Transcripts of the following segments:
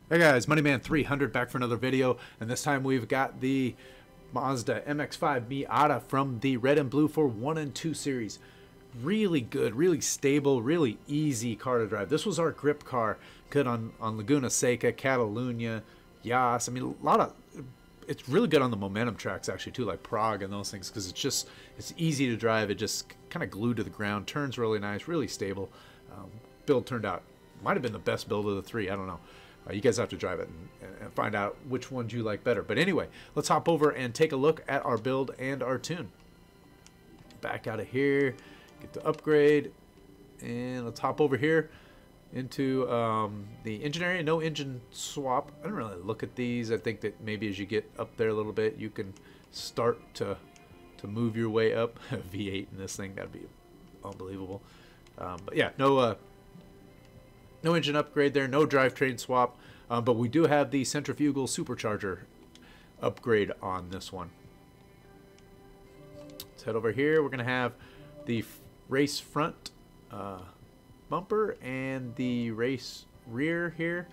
Hey guys, Moneyman300 back for another video, and this time we've got the Mazda MX-5 Miata from the Red and Blue for 1 and 2 series. Really good, really stable, really easy car to drive. This was our grip car, good on Laguna Seca, Catalunya, Yas. I mean, it's really good on the momentum tracks actually too, like Prague and those things, because it's easy to drive. It just kind of glued to the ground, turns really nice, really stable. Build turned out, might have been the best build of the three, I don't know. You guys have to drive it and find out which ones you like better. But anyway, let's hop over and take a look at our build and our tune. Back out of here, get the upgrade, and let's hop over here into the engine area. No engine swap. I don't really look at these. I think that maybe as you get up there a little bit, you can start to move your way up. V8 in this thing, that'd be unbelievable. But yeah, no engine upgrade there, no drivetrain swap, but we do have the centrifugal supercharger upgrade on this one. Let's head over here. We're going to have the race front bumper and the race rear here.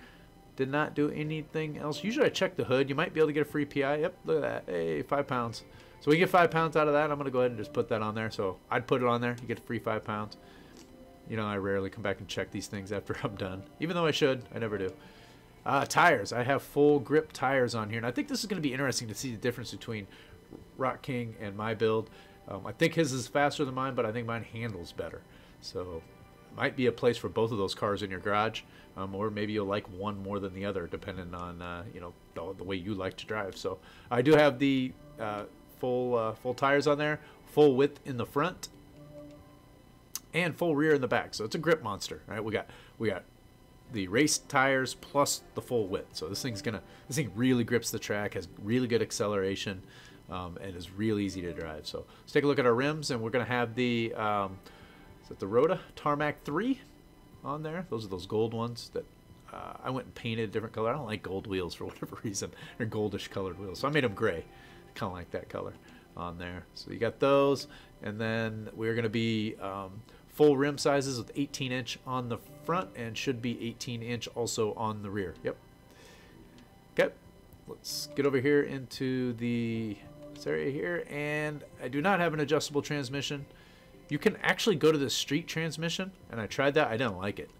Did not do anything else. Usually I check the hood. You might be able to get a free PI. Yep, look at that. Hey, 5 pounds. So we get 5 pounds out of that. I'm going to go ahead and just put that on there. So I'd put it on there. You get a free 5 pounds. You know, I rarely come back and check these things after I'm done. Even though I should, I never do. Tires. I have full grip tires on here. And I think this is going to be interesting to see the difference between Rock King and my build. I think his is faster than mine, but I think mine handles better. So, might be a place for both of those cars in your garage. Or maybe you'll like one more than the other, depending on, you know, the way you like to drive. So, I do have the full tires on there. Full width in the front. And full rear in the back, so it's a grip monster. Right? We got the race tires plus the full width. So this thing really grips the track, has really good acceleration, and is really easy to drive. So let's take a look at our rims, and we're gonna have the is it the Rhoda Tarmac 3 on there? Those are those gold ones that I went and painted a different color. I don't like gold wheels for whatever reason. They're goldish colored wheels, so I made them gray. Kind of like that color on there. So you got those, and then we're gonna be full rim sizes with 18-inch on the front and should be 18-inch also on the rear. Yep. Okay. Let's get over here into this area here, and I do not have an adjustable transmission. You can actually go to the street transmission, and I tried that. I didn't like it.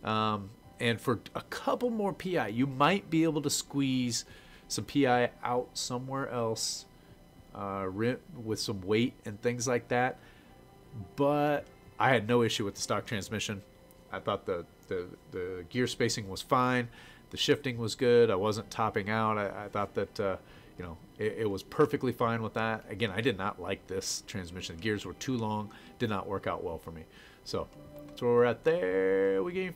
And for a couple more PI, you might be able to squeeze some PI out somewhere else with some weight and things like that. But I had no issue with the stock transmission. I thought the gear spacing was fine. The shifting was good. I wasn't topping out. I thought that you know, it was perfectly fine with that. Again, I did not like this transmission. The gears were too long. Did not work out well for me. So that's where we're at there. We gave,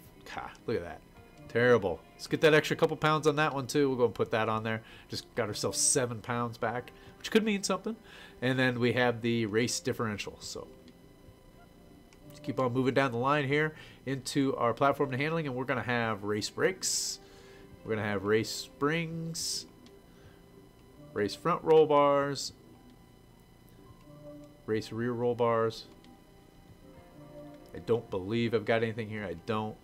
look at that. Terrible. Let's get that extra couple pounds on that one too. We'll go and put that on there. Just got ourselves 7 pounds back, which could mean something. And then we have the race differential. So keep on moving down the line here into our platform to handling, and we're going to have race brakes, we're going to have race springs, race front roll bars, race rear roll bars. I don't believe I've got anything here. I don't.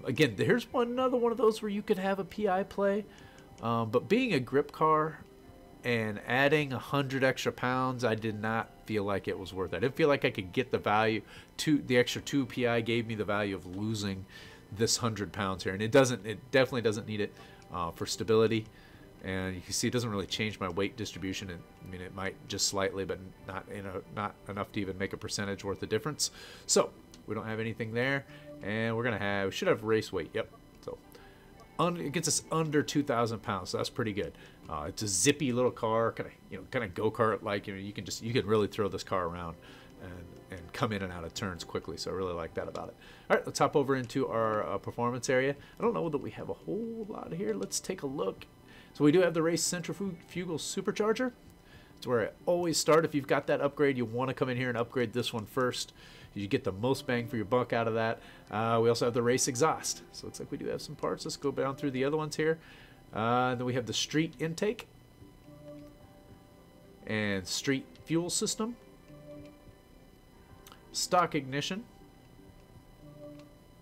Again, here's another one of those where you could have a PI play, but being a grip car and adding 100 extra pounds, I did not feel like it was worth it. I didn't feel like I could get the value to the extra 2 PI gave me the value of losing this 100 pounds here, and it definitely doesn't need it for stability. And you can see it doesn't really change my weight distribution. And I mean, it might just slightly, but not enough to even make a percentage worth of difference. So we don't have anything there, and we should have race weight. Yep. So it gets us under 2,000 pounds, so that's pretty good. It's a zippy little car, kind of go-kart like. You know, you can really throw this car around and come in and out of turns quickly. So I really like that about it. All right, let's hop over into our performance area. I don't know that we have a whole lot here. Let's take a look. So we do have the race centrifugal supercharger. It's where I always start. If you've got that upgrade, you want to come in here and upgrade this one first. You get the most bang for your buck out of that. We also have the race exhaust. So it looks like we do have some parts. Let's go down through the other ones here. And then we have the street intake and street fuel system, stock ignition,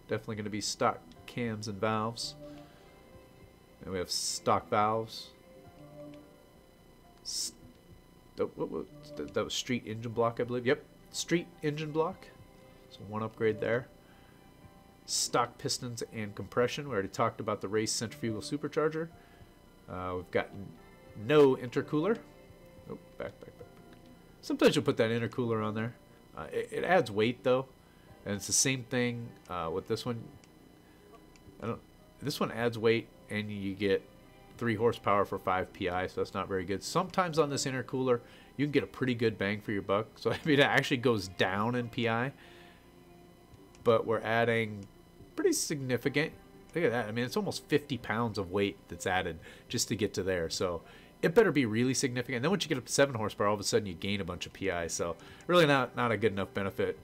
definitely going to be stock cams and valves, And we have stock valves. That was street engine block, I believe. Yep, street engine block. So one upgrade there. Stock pistons and compression. We already talked about the race centrifugal supercharger. We've got no intercooler. Oh, back. Sometimes you'll put that intercooler on there. It adds weight though, and it's the same thing with this one. This one adds weight, and you get 3 horsepower for 5 PI, so that's not very good. Sometimes on this intercooler, you can get a pretty good bang for your buck. So I mean, it actually goes down in PI, but we're adding pretty significant. Look at that. I mean, it's almost 50 pounds of weight that's added just to get to there. So it better be really significant. And then once you get up to 7 horsepower, all of a sudden you gain a bunch of PI. So really not a good enough benefit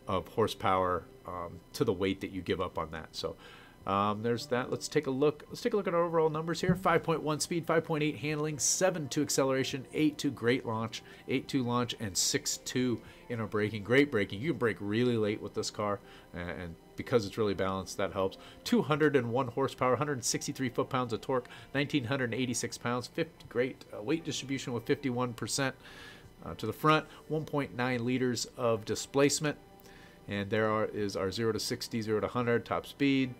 of horsepower to the weight that you give up on that. So there's that. Let's take a look. Let's take a look at our overall numbers here. 5.1 speed, 5.8 handling, 7.2 acceleration, 8.2 great launch, 8.2 launch, and 6.2 in our braking. Great braking. You can brake really late with this car, and because it's really balanced, that helps. 201 horsepower, 163 foot-pounds of torque, 1,986 pounds, 50 great weight distribution with 51% to the front, 1.9 liters of displacement, and there is our 0 to 60, 0 to 100 top speed,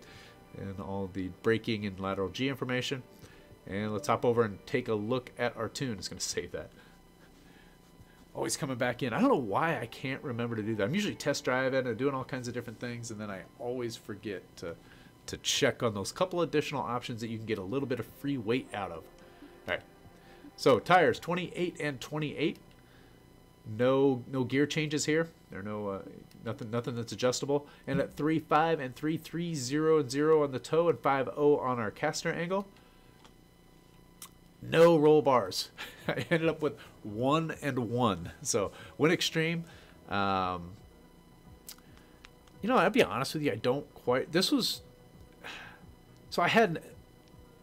and all the braking and lateral G information. And let's hop over and take a look at our tune. It's going to save that. Always coming back in. I don't know why I can't remember to do that. I'm usually test driving and doing all kinds of different things, and then I always forget to check on those couple additional options that you can get a little bit of free weight out of. All right. So tires 28 and 28. No gear changes here. There are no nothing that's adjustable. And at 3.5 and 3.3, 0 and 0 on the toe, and 5.0 on our caster angle. No roll bars. I ended up with 1 and 1. So went extreme. You know, I'll be honest with you. I don't quite. This was. So I had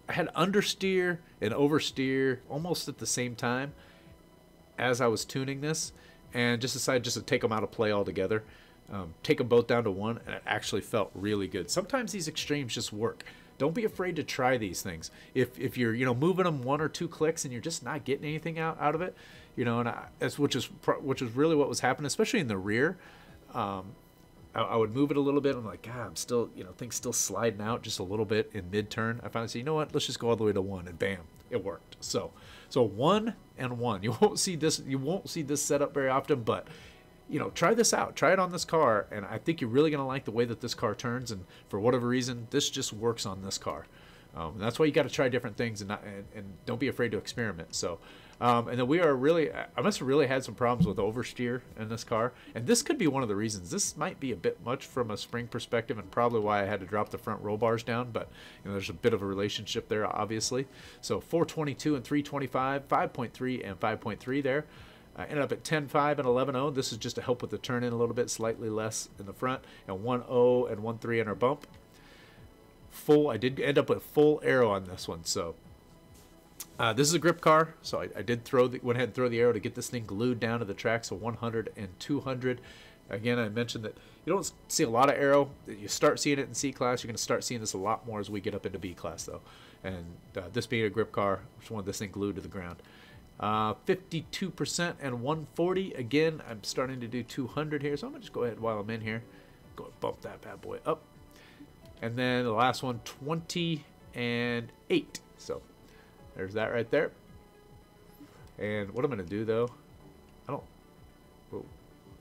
understeer and oversteer almost at the same time as I was tuning this, and just decided just to take them out of play altogether. Take them both down to 1, and it actually felt really good. Sometimes these extremes just work. Don't be afraid to try these things. If you're moving them 1 or 2 clicks and you're just not getting anything out of it, and which is really what was happening, especially in the rear. I would move it a little bit. I'm like, God, I'm still things still sliding out just a little bit in mid turn. I finally say, you know what? Let's just go all the way to 1, and bam, it worked. So 1 and 1. You won't see this. You won't see this setup very often, but try this out. Try it on this car, and I think you're really going to like the way that this car turns, and for whatever reason, this just works on this car. And that's why you got to try different things, and don't be afraid to experiment. So, and then I must have really had some problems with oversteer in this car, and this could be one of the reasons. This might be a bit much from a spring perspective, and probably why I had to drop the front roll bars down, but there's a bit of a relationship there, obviously. So 422 and 325, 5.3 and 5.3 there. Ended up at 10.5 and 11.0. This is just to help with the turn in a little bit, slightly less in the front, and 1.0 and 1.3 in our bump. I did end up with full aero on this one. So this is a grip car, so I did went ahead and throw the aero to get this thing glued down to the track. So 100 and 200. Again, I mentioned that you don't see a lot of aero. You start seeing it in C class. You're going to start seeing this a lot more as we get up into B class, though. And this being a grip car, I just wanted this thing glued to the ground. 52% and 140. Again, I'm starting to do 200 here, so I'm gonna just go ahead while I'm in here. Go and bump that bad boy up. And then the last one, 20 and 8. So there's that right there. And what I'm gonna do though, whoa,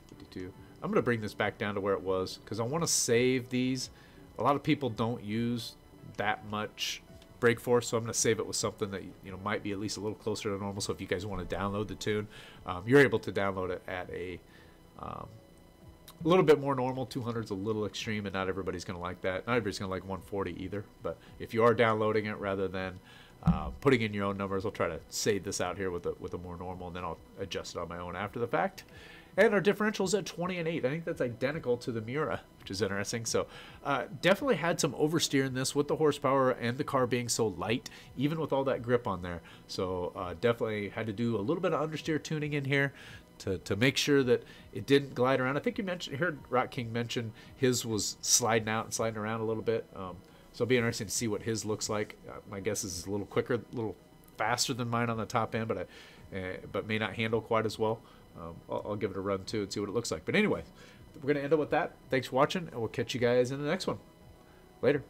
52. I'm gonna bring this back down to where it was because I want to save these. A lot of people don't use that much brake force, so I'm going to save it with something that might be at least a little closer to normal. So if you guys want to download the tune, you're able to download it at a little bit more normal. 200 is a little extreme, and not everybody's going to like that. Not everybody's going to like 140 either. But if you are downloading it rather than putting in your own numbers, I'll try to save this out here with a more normal, and then I'll adjust it on my own after the fact. And our differential is at 20 and 8. I think that's identical to the Miura, which is interesting. So definitely had some oversteer in this with the horsepower and the car being so light, even with all that grip on there. So definitely had to do a little bit of understeer tuning in here to make sure that it didn't glide around. I think you heard Rock King mention his was sliding out and sliding around a little bit. So it'll be interesting to see what his looks like. My guess is a little quicker, a little faster than mine on the top end, but may not handle quite as well. I'll give it a run too and see what it looks like. But anyway, we're going to end up with that. Thanks for watching, and we'll catch you guys in the next one. Later.